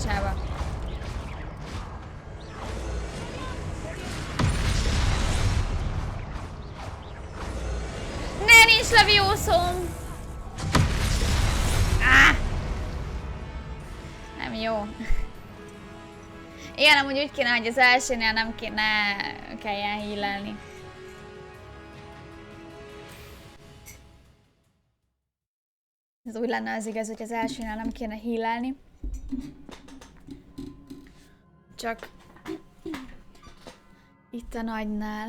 picsába. Ne, nincs leviószom! Nem jó. Igen, amúgy úgy kéne, hogy az elsőnél nem kéne kelljen healelni. Ez úgy lenne az igaz, hogy az elsőnél nem kéne healelni. Csak itt a nagynál.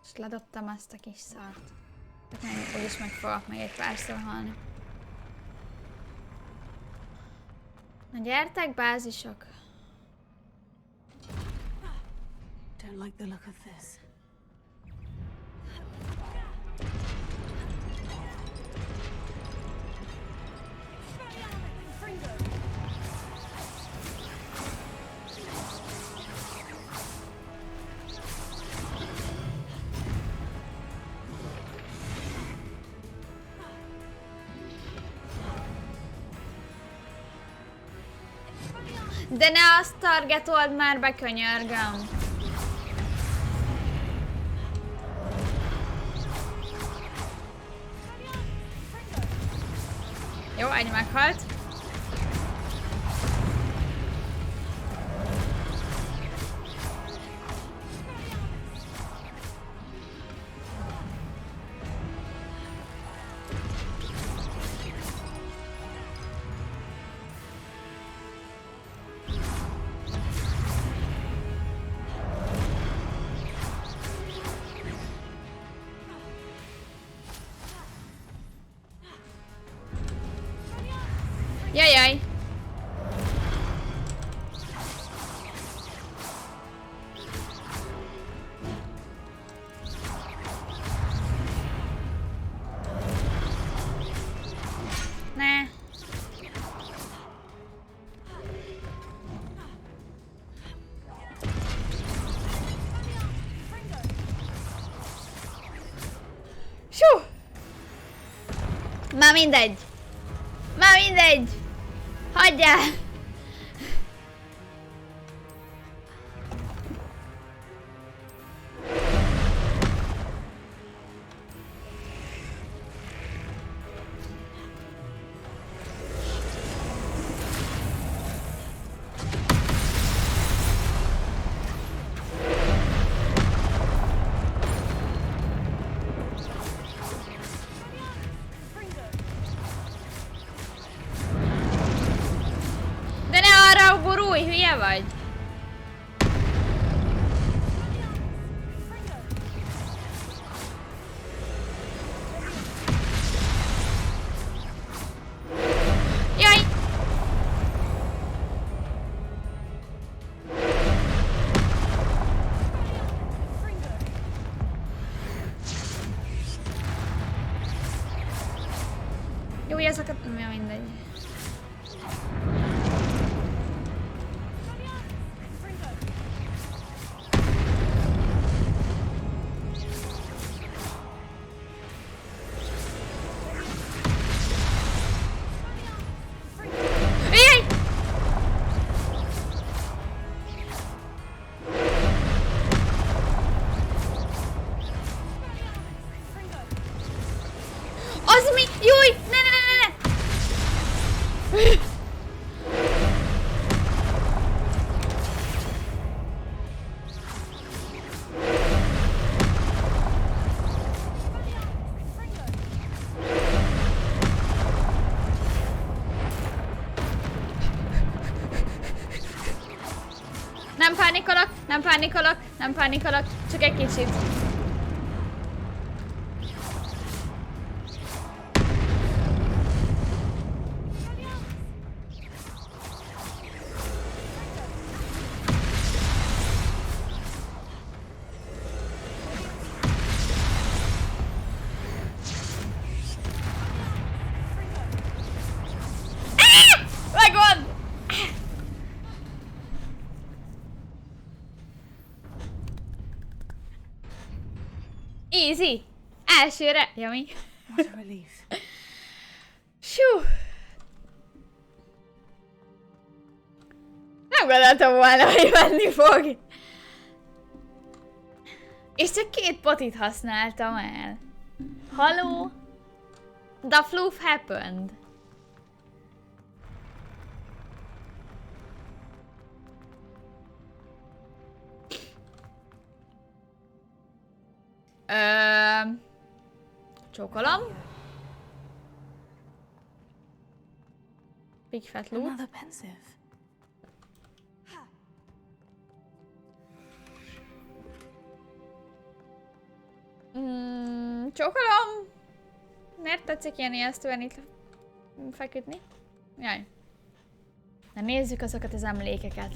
És ledobtam azt a kis szart. Úgyis meg fogok még egy párszor halni. Na gyertek, bázisok! Don't like the look of this. De ne azt targetold már be, könyörgöm! Jó, egy meghalt. Jajjaj! Ne! Sjú! Már mindegy! Már mindegy! Hagyjál! Vagy? Jaj! Jó, ezeket nem mindegy. Nem pánikolok, csak egy kicsit. Megvan! Easy! Elsőre! Yummy! What a relief. Hú. Nem gondoltam volna, hogy menni fog. És csak 2 potit használtam el. Haló? The fluff happened. Csókolom. Big fat loot. Another pensive. Csókolom! Miért tetszik ilyen ijesztően itt feküdni? Jaj. Na nézzük azokat az emlékeket.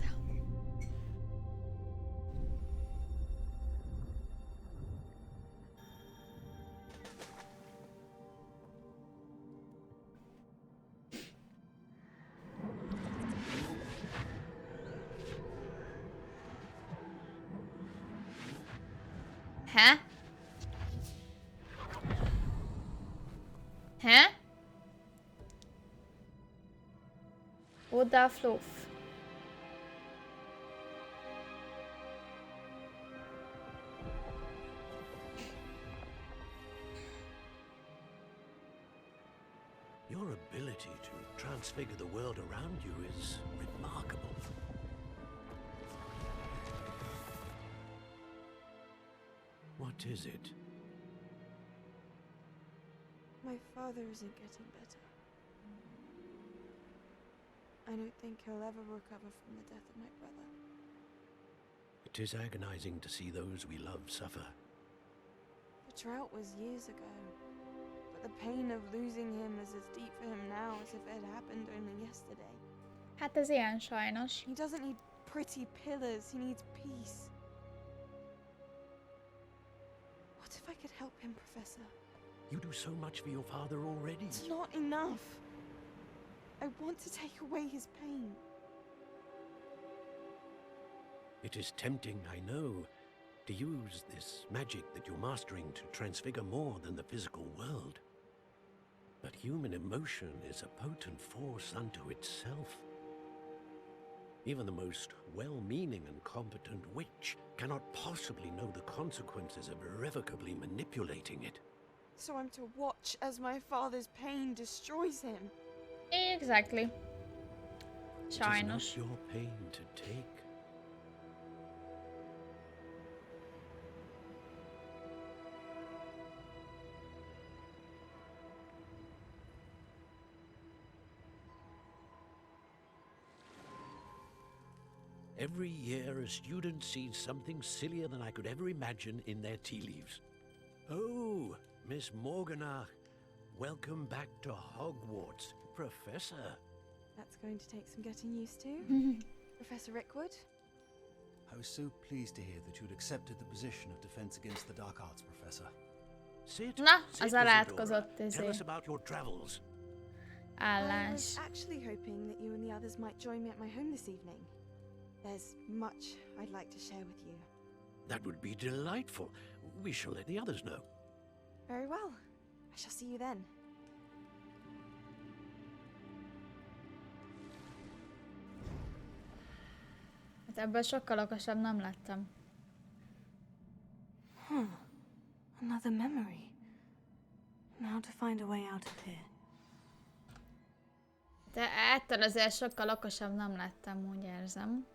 Hä? Hä? Oda fluff. Your ability to transfigure the world around you is remarkable. What is it? My father isn't getting better. I don't think he'll ever recover from the death of my brother. It is agonizing to see those we love suffer. The drought was years ago, but the pain of losing him is as deep for him now as if it had happened only yesterday. Hát ez ilyen sajnos. He doesn't need pretty pillars, he needs peace. What if I could help him, Professor? You do so much for your father already. It's not enough. I want to take away his pain. It is tempting, I know, to use this magic that you're mastering to transfigure more than the physical world. But human emotion is a potent force unto itself. Even the most well-meaning and competent witch cannot possibly know the consequences of irrevocably manipulating it. So I'm to watch as my father's pain destroys him. Exactly. Sajnos. Sajnos. It is not your pain to take. Every year, a student sees something sillier than I could ever imagine in their tea leaves. Oh, Miss Morganach, welcome back to Hogwarts, Professor. That's going to take some getting used to. Professor Rickwood? I was so pleased to hear that you'd accepted the position of Defense Against the Dark Arts, Professor. Sit, Na, sit, az Isadora. elátkozott Tell us about your travels. I állás. was actually hoping that you and the others might join me at my home this evening. There's much I'd like to share with you. That would be delightful. We shall let the others know. Very well. I shall see you then. Hát ebből sokkal okosabb nem lettem. Another memory. Now to find a way out of here. De ettől azért sokkal okosabb nem lettem, úgy érzem.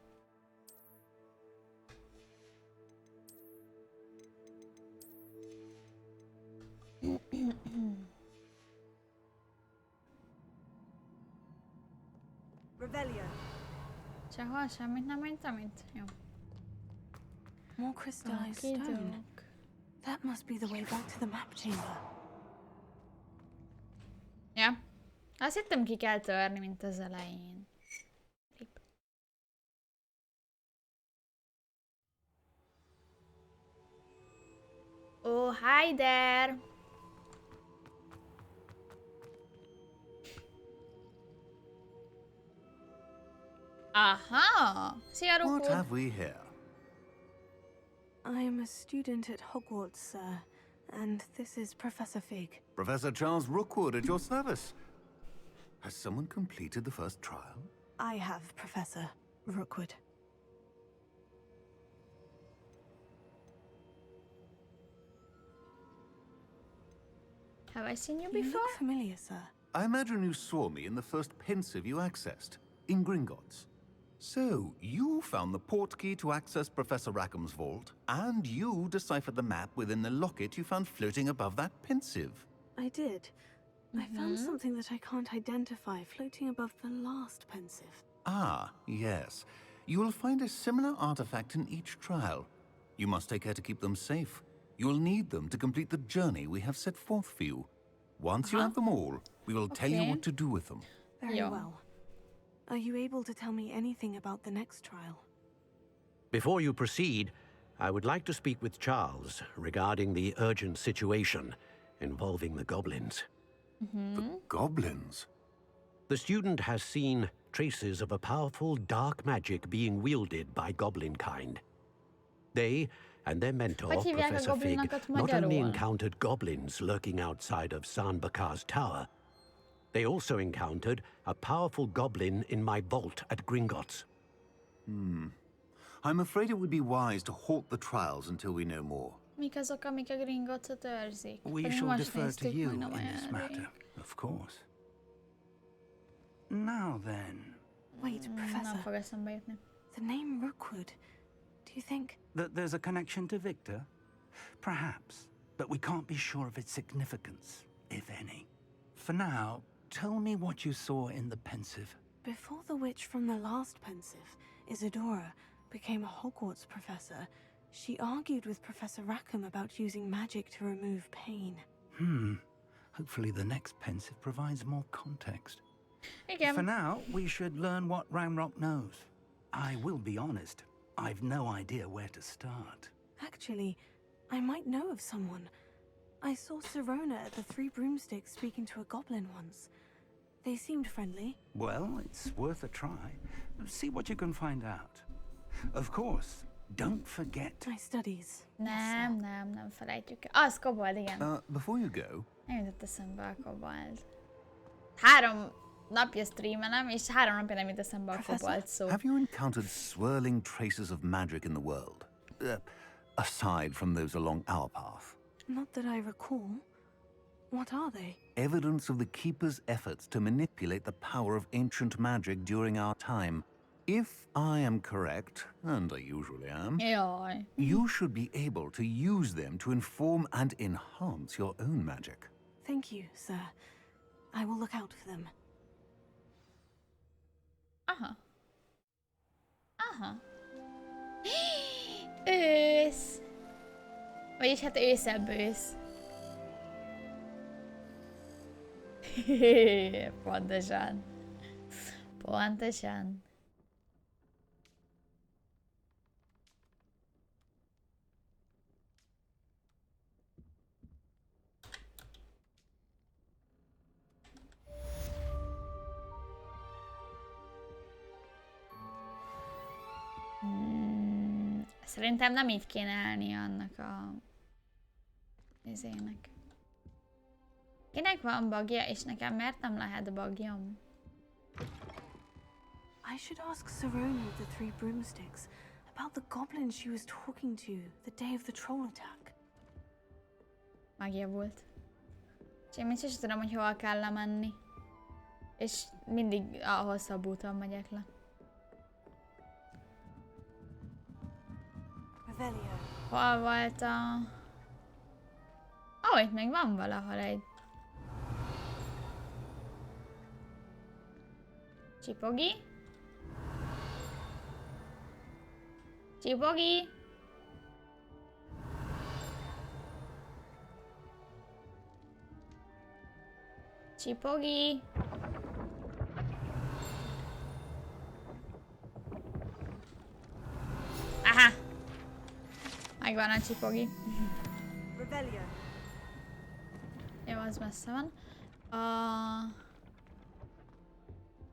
Revelio. Sehol semmit nem mondtam itt? Jó. More crystallized stone. Okidok. That must be the way back to the map chamber. Ja. Azt hittem ki kell törni, mint az elején. Rip. Oh, hi there! Aha! Szia, What Rukul! have we here? I am a student at Hogwarts, sir. And this is Professor Fig. Professor Charles Rookwood at your service. Has someone completed the first trial? I have, Professor Rookwood. Have I seen you You before? look familiar, sir. I imagine you saw me in the first pensive you accessed, in Gringotts. So, you found the portkey to access Professor Rackham's vault, and you deciphered the map within the locket you found floating above that pensive. I did. I found something that I can't identify floating above the last pensive. Ah, yes. You will find a similar artifact in each trial. You must take care to keep them safe. You will need them to complete the journey we have set forth for you. Once you have them all, we will tell you what to do with them. Very Yeah. well. Are you able to tell me anything about the next trial? Before you proceed, I would like to speak with Charles regarding the urgent situation involving the goblins. The goblins? The student has seen traces of a powerful dark magic being wielded by goblin kind. They and their mentor, Hogy hívják a Professor Fig, goblinokat not only magyarul? encountered goblins lurking outside of Sanbakar's tower, they also encountered a powerful goblin in my vault at Gringotts. I'm afraid it would be wise to halt the trials until we know more. Mik azok, amik a Gringottsot őrzik? We Pedig shall most defer to néztük you meg, in nem this olyan matter, rég. of course. Now then, Wait, Nem Professor. fog eszembe jutni. The name Rookwood. Do you think... that there's a connection to Victor? Perhaps, but we can't be sure of its significance, if any. For now, tell me what you saw in the pensive. Before the witch from the last pensive, Isadora, became a Hogwarts professor, she argued with Professor Rackham about using magic to remove pain. Hopefully the next pensive provides more context. Igen. For now, we should learn what Ramrock knows. I will be honest, I've no idea where to start. Actually, I might know of someone. I saw Sirona at the Three Broomsticks speaking to a goblin once. They seemed friendly. Well, it's worth a try. See what you can find out. Of course, don't forget. My studies. Nem felejtjük el. Az kobold, igen. Before you go, Nem jutott eszembe a kobold. 3 napja streamelem, és 3 napja nem jut eszembe a kobold szó. have you encountered swirling traces of magic in the world? Aside from those along our path. Not that I recall. What are they? Evidence of the Keeper's efforts to manipulate the power of ancient magic during our time. If I am correct, and I usually am, Jaj. you should be able to use them to inform and enhance your own magic. Thank you, sir. I will look out for them. Aha. Aha. Ősz. Vagyis hát őszebb ősz. Pontosan. Pontosan. Szerintem nem így kéne állni annak a... izének. Kinek van bugja, és nekem miért nem lehet bugjom? I should ask Sirona of the Three Broomsticks about the goblin she was talking to the day of the troll attack. Megjavult. És én mindig sem tudom, hogy hol kell lemenni. És mindig a hosszabb úton megyek le. Revelio. Hol volt a... Ó, itt még van valahol egy... Csipogi? Csipogi? Csipogi? Aha! Megvan a csipogi. Revelio. Jó, az messze van.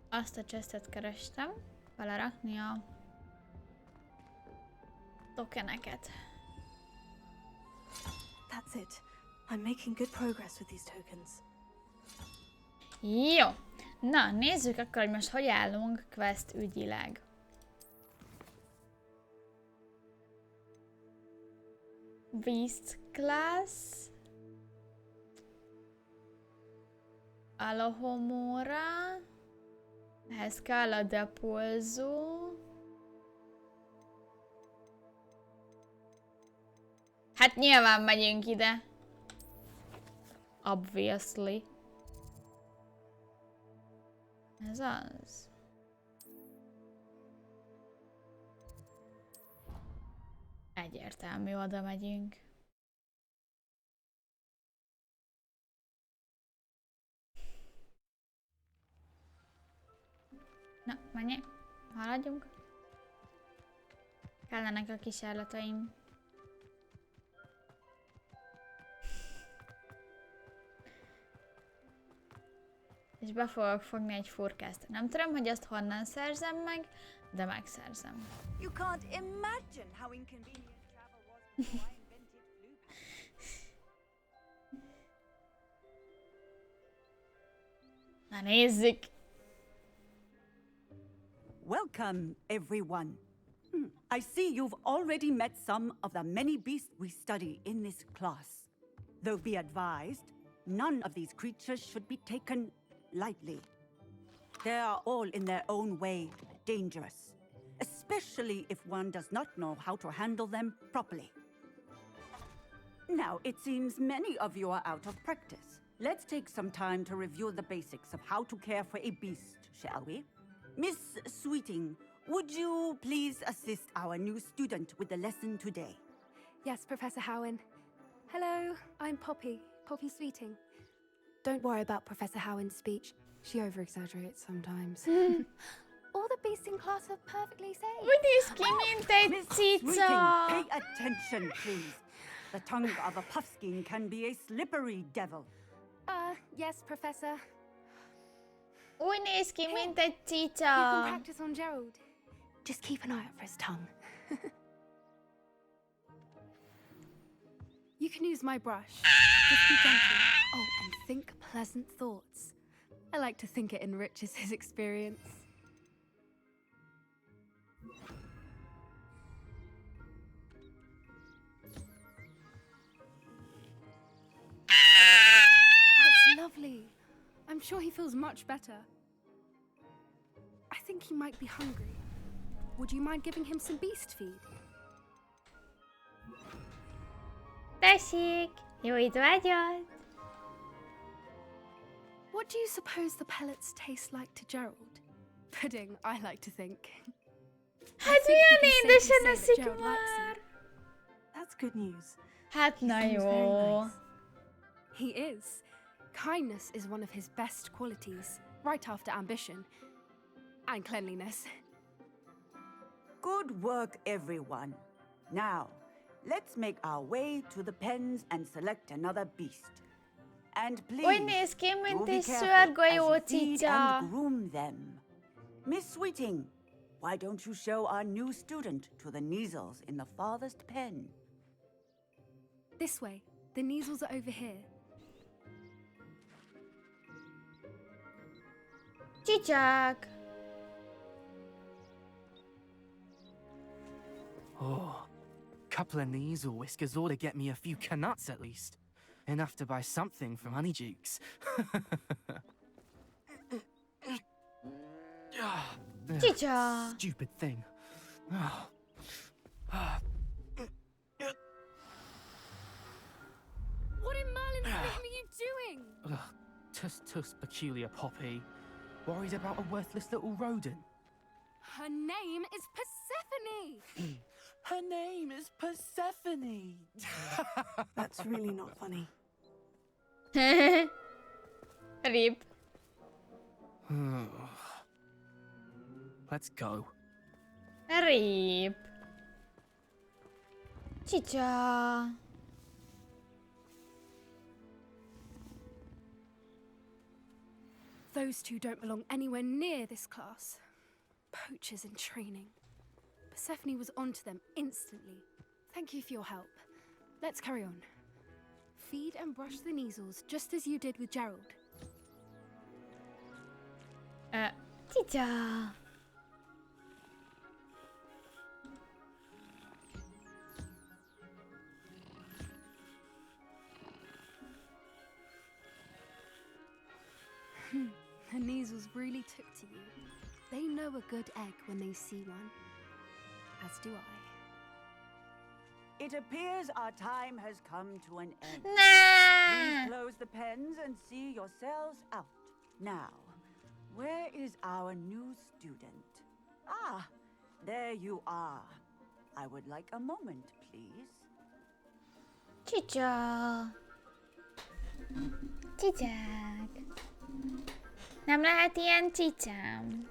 Azt a chestet kerestem. Belerakni a tokeneket. That's it. I'm making good progress with these tokens. Jó. Na, nézzük akkor, hogy most hogy állunk quest ügyileg. Beast class. Alohomora. Ehhez kell a depolzó. Hát nyilván megyünk ide. Obviously. Ez az. Egyértelmű, oda megyünk. Na, menjünk. Haladjunk. Kellenek a kis állataink. És be fogok fogni egy furkászt. Nem tudom, hogy azt honnan szerzem meg, de megszerzem. You can't imagine how inconvenient travel was before I invented blue pants. Na nézzük! Welcome, everyone. I see you've already met some of the many beasts we study in this class. Though be advised, none of these creatures should be taken lightly. They are all in their own way dangerous, especially if one does not know how to handle them properly. Now, it seems many of you are out of practice. Let's take some time to review the basics of how to care for a beast, shall we? Miss Sweeting, would you please assist our new student with the lesson today? Yes, Professor Howen. Hello, I'm Poppy Sweeting. Don't worry about Professor Howen's speech. She over-exaggerates sometimes. All the beasts in class are perfectly safe. Úgy néz ki, mint egy Miss cica! Sweeting, pay attention, please. The tongue of a puffskein can be a slippery devil. Yes, Professor. Úgy néz ki, mint egy You can cica! practice on Gerald. Just keep an eye out for his tongue. You can use my brush. Just be gentle. Oh, and think pleasant thoughts. I like to think it enriches his experience. That's lovely. I'm sure he feels much better. I think he might be hungry. Would you mind giving him some beast feed? Tessék! Jó étvágyat! What do you suppose the pellets taste like to Gerald? Pudding, I like to think. Hát think milyen we can édesen safely say eszik that Gerald likes már! That's good news. Hát na Seems very jó. nice. He is. Kindness is one of his best qualities, right after ambition. And cleanliness. Good work, everyone. Now, let's make our way to the pens and select another beast. And please, Úgy néz ki, do mint be egy careful szőrgolyó as you feed cica. and groom them. Miss Sweeting, why don't you show our new student to the Neasels in the farthest pen? This way. The Neasels are over here. Csicsák! Oh, couple of Neasel whiskers ought to get me a few canuts at least. Enough to buy something from Honeydukes. Csica! Stupid thing. What in Merlin's name are you doing? Tuss peculiar Poppy. Worried about a worthless little rodent. Her name is Persephone! Her name is Persephone. That's really not funny. Rip. Let's go. Rip. Csicsa. Those two don't belong anywhere near this class. Poachers in training. Persephone was onto them instantly. Thank you for your help. Let's carry on. Feed and brush the Neasels just as you did with Gerald. Cica! The Neasels really took to you. They know a good egg when they see one. As do I. It appears our time has come to an end. Nah! Please close the pens and see yourselves out. Now, where is our new student? Ah, there you are. I would like a moment, please. Cica! Cicák! Nem lehet ilyen cicám.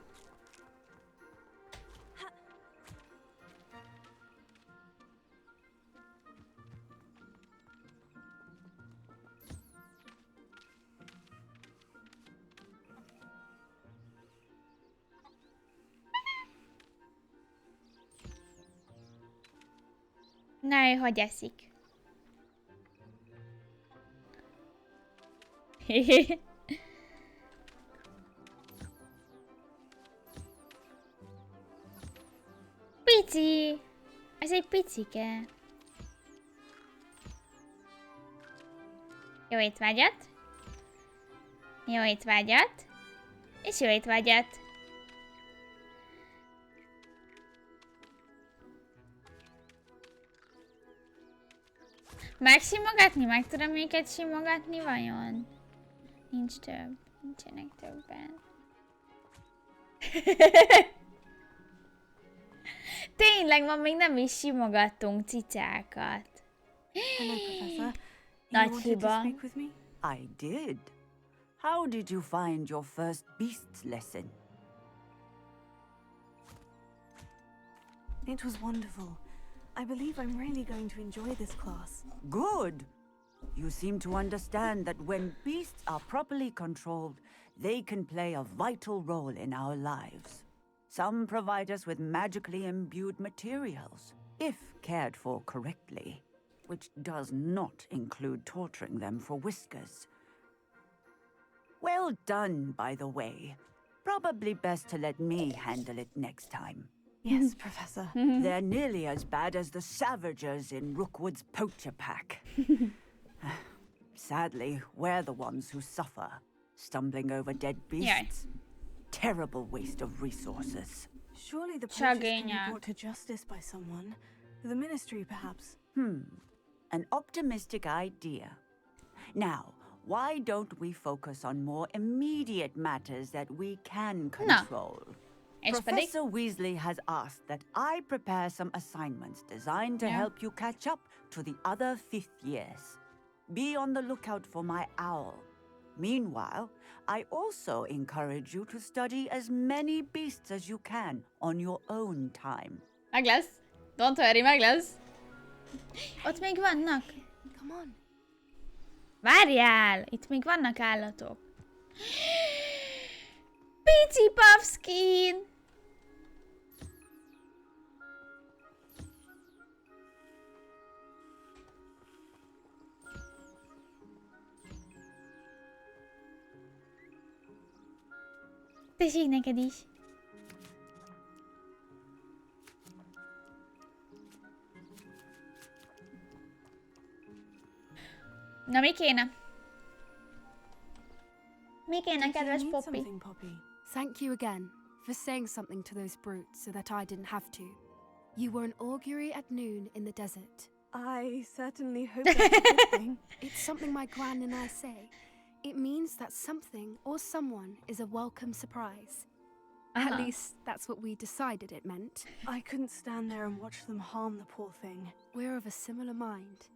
Na, ő hogy eszik? Pici! Ez egy picike. Jó étvágyat! Jó étvágyat! És jó étvágyat! Megsimogatni? Meg tudom őket simogatni vajon? Nincs több. Nincsenek többen. Tényleg, ma még nem is simogattunk cicákat. Hello, Professor. Nagy You wanted to hiba. speak with me? I did. How did you find your first beasts lesson? It was wonderful. I believe I'm really going to enjoy this class. Good. You seem to understand that when beasts are properly controlled, they can play a vital role in our lives. Some provide us with magically imbued materials, if cared for correctly, which does not include torturing them for whiskers. Well done, by the way. Probably best to let me handle it next time. Yes, Professor. They're nearly as bad as the Savagers in Rookwood's poacher pack. Sadly, we're the ones who suffer, stumbling over dead beasts. Terrible waste of resources. Surely the poachers can be Szegények. brought to justice by someone. The ministry, perhaps. An optimistic idea. Now, why don't we focus on more immediate matters that we can control? És pedig? Professor Weasley has asked that I prepare some assignments designed to help you catch up to the other fifth years. Be on the lookout for my owl. Meanwhile, I also encourage you to study as many beasts as you can on your own time. Meg lesz. Don't worry, meg lesz. Ott még vannak. Come on. Várjál! Itt még vannak állatok. Pici Puffskin! Tessék neked is. Na, mi kéne? Mi kéne, Did you kedves need Poppy? something, Poppy? Thank you again for saying something to those brutes so that I didn't have to. You were an augury at noon in the desert. I certainly hope that's a good thing. It's something my gran and I say. It means that something or someone is a welcome surprise. At least that's what we decided it meant. I couldn't stand there and watch them harm the poor thing. We're of a similar mind.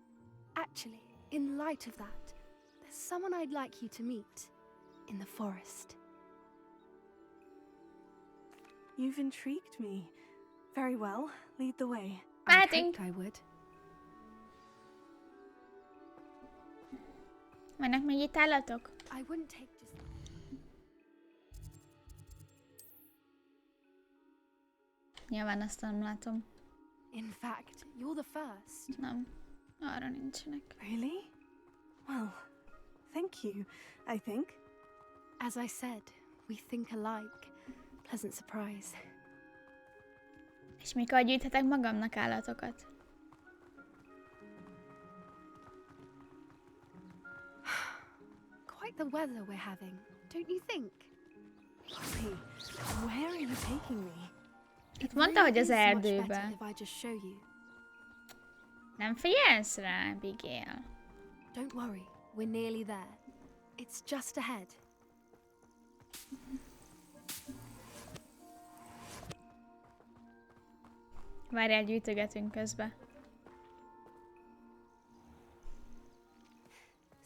Actually, in light of that, there's someone I'd like you to meet in the forest. You've intrigued me. Very well, lead the way. I Mehetünk. hoped I would. Vannak még itt állatok? I wouldn't take just... Nyilván azt nem látom. In fact, you're the first. Nem. Arra nincsenek. Really? Well, thank you, I think. As I said, We think alike. Pleasant surprise. És mikor gyűjthetek magamnak állatokat? Quite the weather we're having, don't you think? Poppy, where are you taking me? Itt mondta, hogy az It's much erdőbe. better if I just show you. Nem figyelsz rá, Abigail? Don't worry, we're nearly there. It's just ahead. Várjál, gyűjtögetünk közben.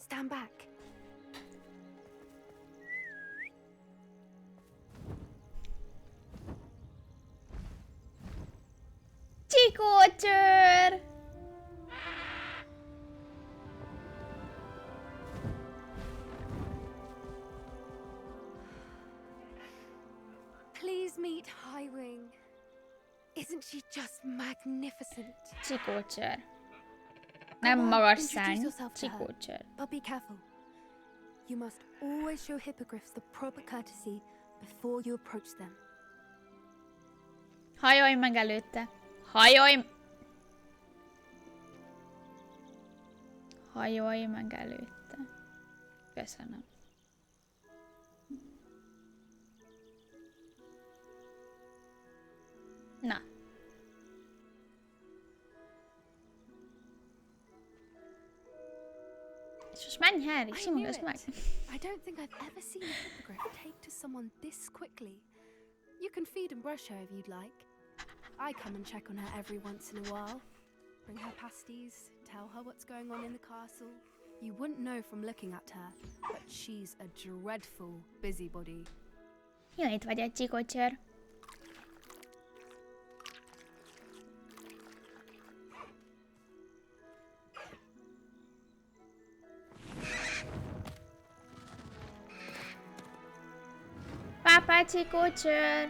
Stand back. Csikócsőr! Please meet Highwing. Isn't she just magnificent? Csikócsőr. Nem Come on, magas introduce szány, yourself to her. csikócsőr. But be careful. You must always show hippogriffs the proper courtesy before you approach them. Hajolj meg előtte. Hajolj! Hajolj meg előtte. Köszönöm. Na. És most menj, Harry, I knew simogasd meg. it. I don't think I've ever seen a hippogriff take to someone this quickly. You can feed and brush her if you'd like. I come and check on her every once in a while. Bring her pasties, tell her what's going on in the castle. You wouldn't know from looking at her, but she's a dreadful busybody. Jó, itt vagy egy csikócsőr. Pápá csikócsőr.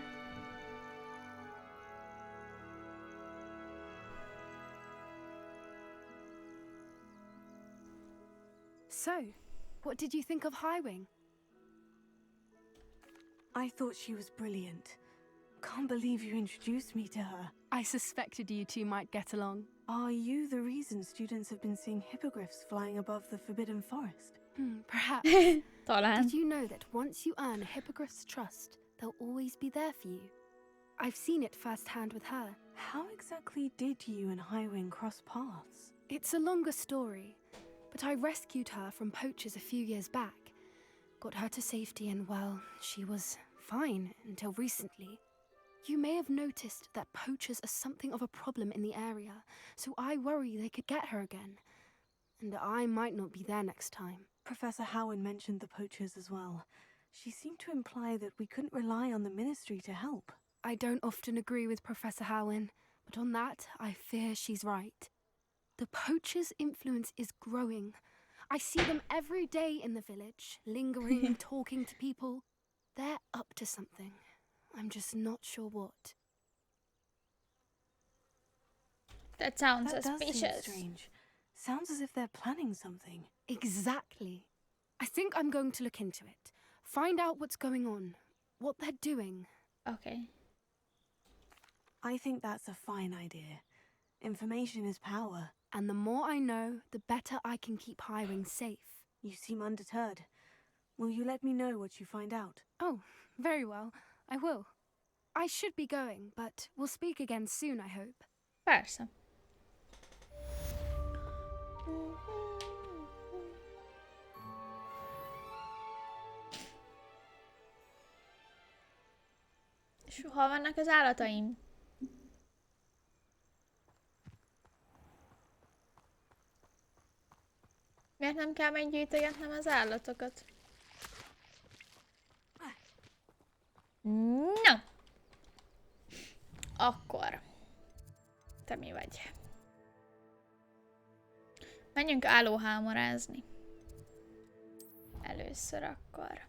So, what did you think of Highwing? I thought she was brilliant. Can't believe you introduced me to her. I suspected you two might get along. Are you the reason students have been seeing hippogriffs flying above the Forbidden Forest? Perhaps. Talán. Did you know that once you earn a hippogriff's trust, they'll always be there for you? I've seen it firsthand with her. How exactly did you and Highwing cross paths? It's a longer story, but I rescued her from poachers a few years back. Got her to safety and, well, she was fine until recently. You may have noticed that poachers are something of a problem in the area, so I worry they could get her again. And I might not be there next time. Professor Howard mentioned the poachers as well. She seemed to imply that we couldn't rely on the ministry to help. I don't often agree with Professor Howin, but on that, I fear she's right. The poachers' influence is growing. I see them every day in the village, lingering, talking to people. They're up to something. I'm just not sure what. That sounds That does seem suspicious. strange. Sounds as if they're planning something. Exactly. I think I'm going to look into it. Find out what's going on, what they're doing. Okay. I think that's a fine idea. Information is power. And the more I know, the better I can keep Highwing safe. You seem undeterred. Will you let me know what you find out? Oh, very well. I will. I should be going, but we'll speak again soon, I hope. Persze. És hol vannak az állataim? Miért nem kell meggyűjtögetnem az állatokat? No! Akkor. Te mi vagy? Menjünk állóhámorázni. Először akkor.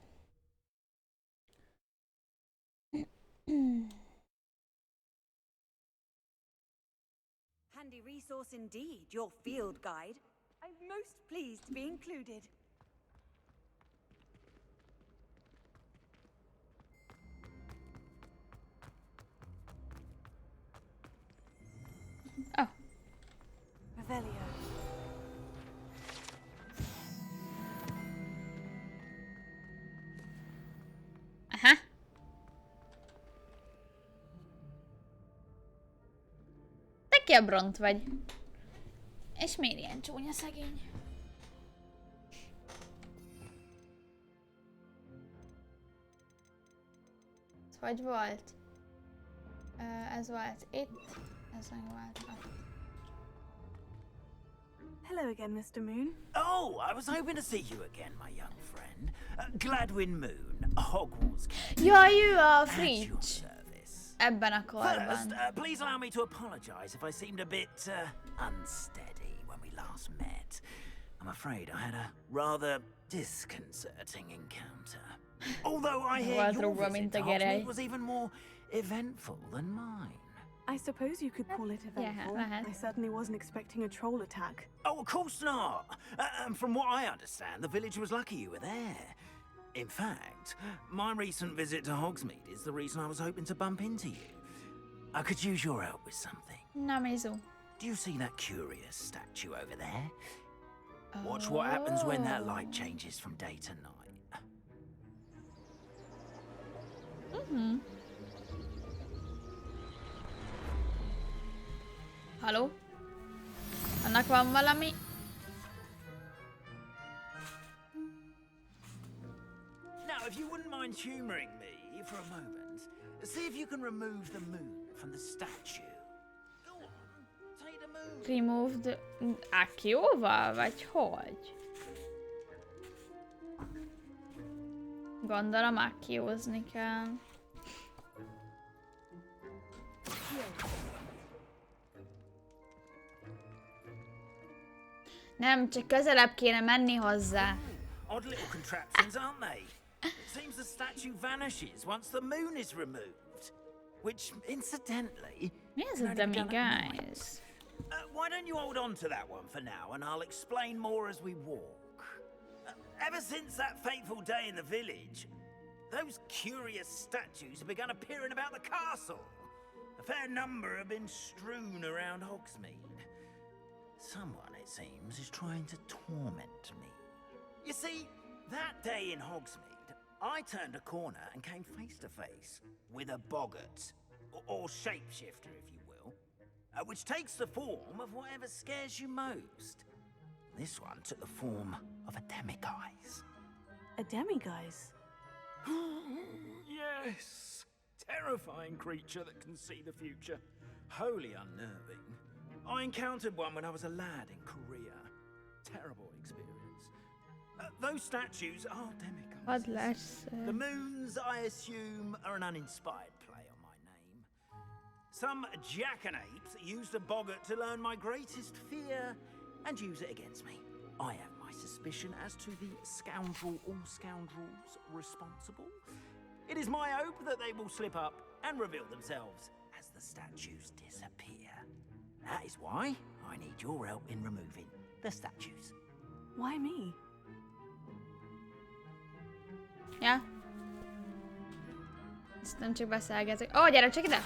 Handy resource indeed, your field guide. I'm most pleased to be included. Oh. Revelio. Aha. Te kiabront vagy. És miért ilyen csúnya szegény? Ez hogy volt? Ez volt itt, ez meg volt ott. Hello again, Mr. Moon. Oh, I was hoping to see you again, my young friend. Gladwin Moon, Hogwarts. Jaj, ő a At your Fridge. service. Ebben a First, korban. please allow me to apologize if I seemed a bit unsteady when we last met. I'm afraid I had a rather disconcerting encounter. Although I hear your visit to Hogsmeade was even more eventful than mine. I suppose you could call it eventful. I certainly wasn't expecting a troll attack. Oh, of course not. And from what I understand, the village was lucky you were there. In fact, my recent visit to Hogsmeade is the reason I was hoping to bump into you. I could use your help with something. Namizu. Do you see that curious statue over there? Watch what happens when that light changes from day to night. Halló? Annak van valami? Now, if you wouldn't mind humoring me for a moment, see if you can remove the moon from the statue. Go on, take the moon. Remove the... Akcióval? Vagy hogy? Gondolom akciózni kell. Nem, csak közelebb kéne menni hozzá. Odd little contraptions, aren't they? It seems the statue vanishes once the moon is removed. Which, incidentally... Mi ez a dummy guys? Why don't you hold on to that one for now, and I'll explain more as we walk. Ever since that fateful day in the village, those curious statues have begun appearing about the castle. A fair number have been strewn around Hogsmeade. Someone, it seems, is trying to torment me. You see, that day in Hogsmeade, I turned a corner and came face to face with a boggart, or shapeshifter, if you will, which takes the form of whatever scares you most. This one took the form of a demiguise. A demiguise? Yes! Terrifying creature that can see the future. Wholly unnerving. I encountered one when I was a lad in Korea. Terrible experience. Those statues are demiguises. The moons, I assume, are an uninspired play on my name. Some jackanapes used a boggart to learn my greatest fear and use it against me. I have my suspicion as to the scoundrel or scoundrels responsible. It is my hope that they will slip up and reveal themselves as the statues disappear. That is why I need your help in removing the statues. Why me? Ja. Ezt nem csak beszélgetek. Ó, gyere csak ide!